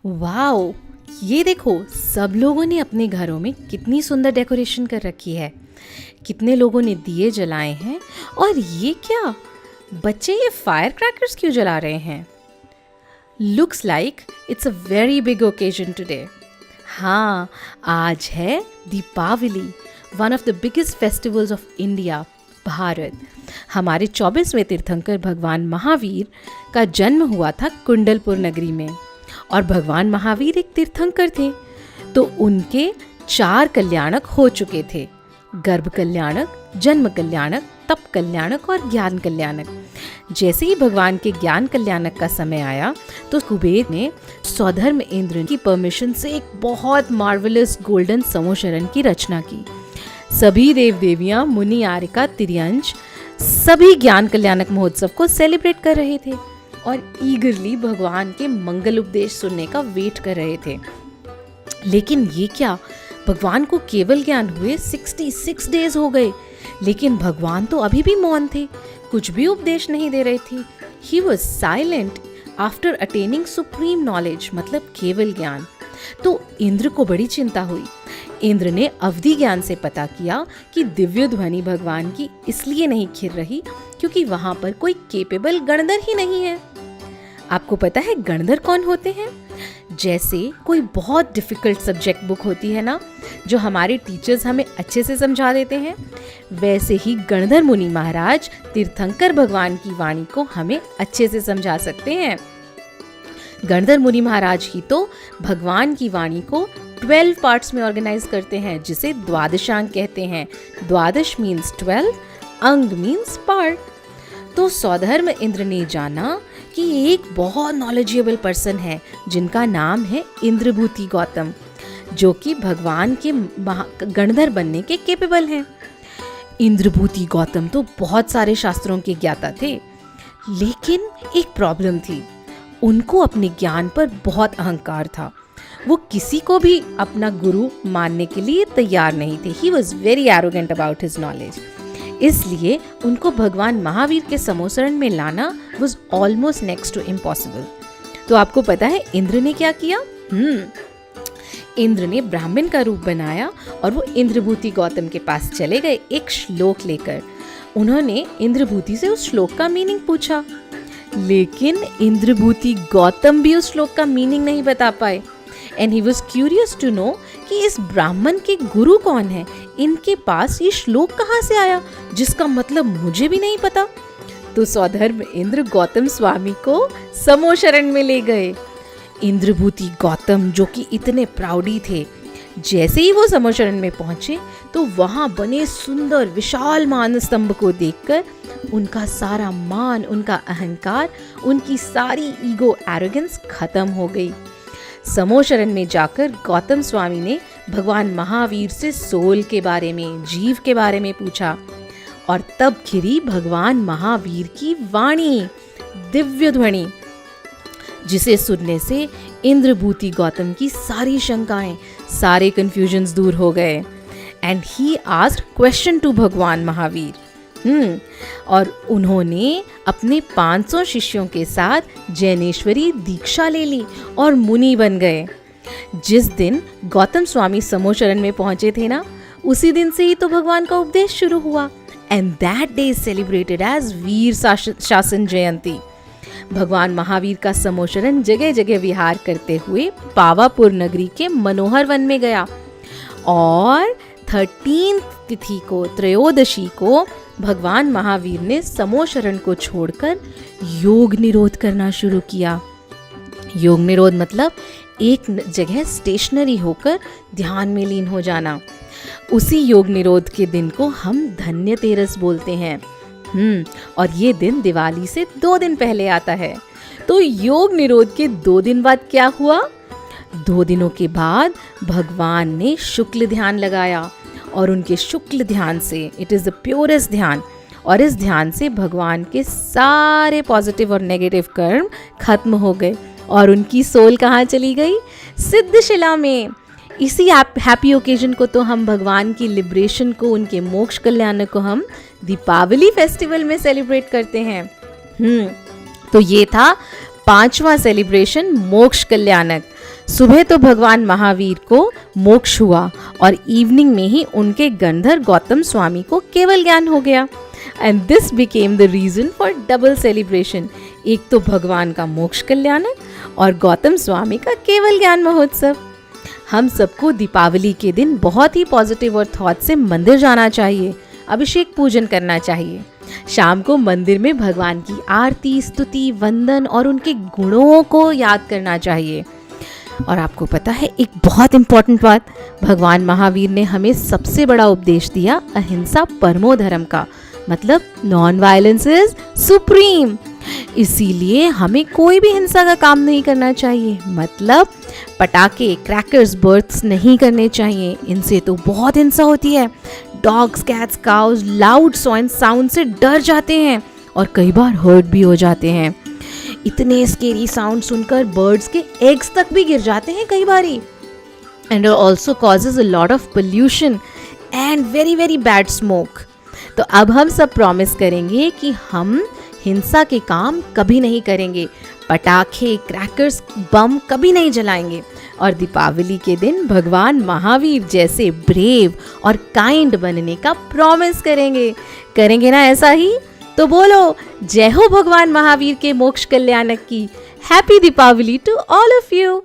Wow! ये देखो, सब लोगों ने अपने घरों में कितनी सुंदर डेकोरेशन कर रखी है। कितने लोगों ने दिए जलाए हैं। और ये क्या, बच्चे ये फायर क्रैकर्स क्यों जला रहे हैं? Looks like it's a very big occasion today. हाँ, आज है Deepavali, one of the biggest festivals of India, Bharat. हमारे 24वें तीर्थंकर भगवान महावीर का जन्म हुआ था कुंडलपुर नगरी में। और भगवान महावीर एक तीर्थंकर थे, तो उनके 4 कल्याणक हो चुके थे: गर्भ कल्याणक, जन्म कल्याणक, तप कल्याणक और ज्ञान कल्याणक। जैसे ही भगवान के ज्ञान कल्याणक का समय आया तो कुबेर ने स्वधर्म इंद्र की परमिशन से एक बहुत मार्वलस गोल्डन समोशरण की रचना की। सभी देव देवियां, मुनि, आर्यका, तिर्यंश सभी ज्ञान कल्याणक महोत्सव को सेलिब्रेट कर रहे थे और ईगरली भगवान के मंगल उपदेश सुनने का वेट कर रहे थे। लेकिन ये क्या, भगवान को केवल ज्ञान हुए 66 डेज हो गए, लेकिन भगवान तो अभी भी मौन थे, कुछ भी उपदेश नहीं दे रहे थे। He was silent after attaining supreme knowledge, मतलब केवल ज्ञान। तो इंद्र को बड़ी चिंता हुई। इंद्र ने अवधि ज्ञान से पता किया कि दिव्य ध्वनि भगवान की इसलिए नहीं खिल रही क्योंकि वहां पर कोई केपेबल गणधर ही नहीं है। आपको पता है गणधर कौन होते हैं? जैसे कोई बहुत डिफिकल्ट सब्जेक्ट बुक होती है ना, जो हमारे टीचर्स हमें अच्छे से समझा देते हैं, वैसे ही गणधर मुनि महाराज तीर्थंकर भगवान की वाणी को हमें अच्छे से समझा सकते हैं। गणधर मुनि महाराज ही तो भगवान की वाणी को 12 पार्ट्स में ऑर्गेनाइज करते हैं, जिसे द्वादशांग कहते हैं। द्वादश मीन्स 12, अंग मीन्स पार्ट। तो स्वधर्म इंद्र ने जाना कि एक बहुत नॉलेजेबल पर्सन है जिनका नाम है इंद्रभूति गौतम, जो कि भगवान के गणधर बनने के केपेबल हैं। इंद्रभूति गौतम तो बहुत सारे शास्त्रों के ज्ञाता थे, लेकिन एक प्रॉब्लम थी, उनको अपने ज्ञान पर बहुत अहंकार था। वो किसी को भी अपना गुरु मानने के लिए तैयार नहीं थे। He was very arrogant about his knowledge. इसलिए उनको भगवान महावीर के समोसरण में लाना was almost next to impossible. तो आपको पता है इंद्र ने क्या किया? इंद्र ने ब्राह्मण का रूप बनाया और वो इंद्रभूति गौतम के पास चले गए एक श्लोक लेकर। उन्होंने इंद्रभूति से उस श्लोक का मीनिंग पूछा, लेकिन इंद्रभूति गौतम भी उस श्लोक का मीनिंग नहीं बता पाए। And he was curious to know कि इस ब्राह्मण के गुरु कौन है, इनके पास ये श्लोक कहाँ से आया जिसका मतलब मुझे भी नहीं पता। तो स्वधर्म इंद्र गौतम स्वामी को समोशरण में ले गए। इंद्रभूति गौतम, जो कि इतने प्राउडी थे, जैसे ही वो समोशरण में पहुंचे तो वहां बने सुंदर विशाल मान स्तंभ को देखकर उनका सारा मान, उनका अहंकार, उनकी सारी ईगो, एरोगेंस खत्म हो गई। समोशरण में जाकर गौतम स्वामी ने भगवान महावीर से सोल के बारे में, जीव के बारे में पूछा और तब खिरी भगवान महावीर की वाणी, दिव्य ध्वनि, जिसे सुनने से इंद्रभूति गौतम की सारी शंकाएं, सारे कंफ्यूजन्स दूर हो गए। And he asked question to Bhagwan Mahavir. और उन्होंने अपने 500 शिष्यों के साथ जैनेश्वरी दीक्षा ले ली और मुनि बन गए। जिस दिन गौतम स्वामी समोशरण में पहुंचे थे ना, उसी दिन से ही तो भगवान का उपदेश शुरू हुआ। And that day is celebrated as Veer Shasan Jayanti. भगवान महावीर का समोशरण जगह जगह विहार करते हुए पावापुर नगरी के मनोहर वन में गया और 13 तिथि को, त्रयोदशी को, भगवान महावीर ने समोशरण को छोड़कर योग निरोध करना शुरू किया। योग निरोध मतलब एक जगह स्टेशनरी होकर ध्यान में लीन हो जाना। उसी योग निरोध के दिन को हम धन्यतेरस बोलते हैं। और ये दिन दिवाली से 2 दिन पहले आता है। तो योग निरोध के 2 दिन बाद क्या हुआ? 2 दिनों के बाद भगवान ने शुक्ल ध्यान लगाया और उनके शुक्ल ध्यान से, इट इज़ द प्योरेस्ट ध्यान, और इस ध्यान से भगवान के सारे पॉजिटिव और नेगेटिव कर्म खत्म हो गए और उनकी सोल कहाँ चली गई? सिद्धशिला में। इसी हैप्पी ओकेजन को तो हम भगवान की लिबरेशन को, उनके मोक्ष कल्याण को हम दीपावली फेस्टिवल में सेलिब्रेट करते हैं। तो ये था 5वां सेलिब्रेशन मोक्ष कल्याणक। सुबह तो भगवान महावीर को मोक्ष हुआ और इवनिंग में ही उनके गंधर गौतम स्वामी को केवल ज्ञान हो गया। And this became the reason for double celebration. एक तो भगवान का मोक्ष कल्याणक और गौतम स्वामी का केवल ज्ञान महोत्सव। हम सबको दीपावली के दिन बहुत ही पॉजिटिव और थॉट से मंदिर जाना चाहिए, अभिषेक पूजन करना चाहिए। शाम को मंदिर में भगवान की आरती, स्तुति, वंदन और उनके गुणों को याद करना चाहिए। और आपको पता है एक बहुत इम्पोर्टेंट बात, भगवान महावीर ने हमें सबसे बड़ा उपदेश दिया अहिंसा परमो धर्म का, मतलब नॉन वायलेंस इज सुप्रीम। इसीलिए हमें कोई भी हिंसा का काम नहीं करना चाहिए, मतलब पटाखे, क्रैकर्स, बर्ड्स नहीं करने चाहिए। इनसे तो बहुत हिंसा होती है। Dogs, cats, cows loud sound से डर जाते हैं और कई बार हर्ट भी हो जाते हैं। इतने स्केरी साउंड सुनकर बर्ड्स के एग्स तक भी गिर जाते हैं कई बारी। And also causes a lot of pollution and very very bad smoke. तो अब हम सब प्रॉमिस करेंगे कि हम हिंसा के काम कभी नहीं करेंगे, पटाखे, क्रैकर्स, बम कभी नहीं जलाएंगे और दीपावली के दिन भगवान महावीर जैसे ब्रेव और काइंड बनने का प्रॉमिस करेंगे ना ऐसा ही? तो बोलो जय हो भगवान महावीर के मोक्ष कल्याणक की। Happy Deepavali to all of you.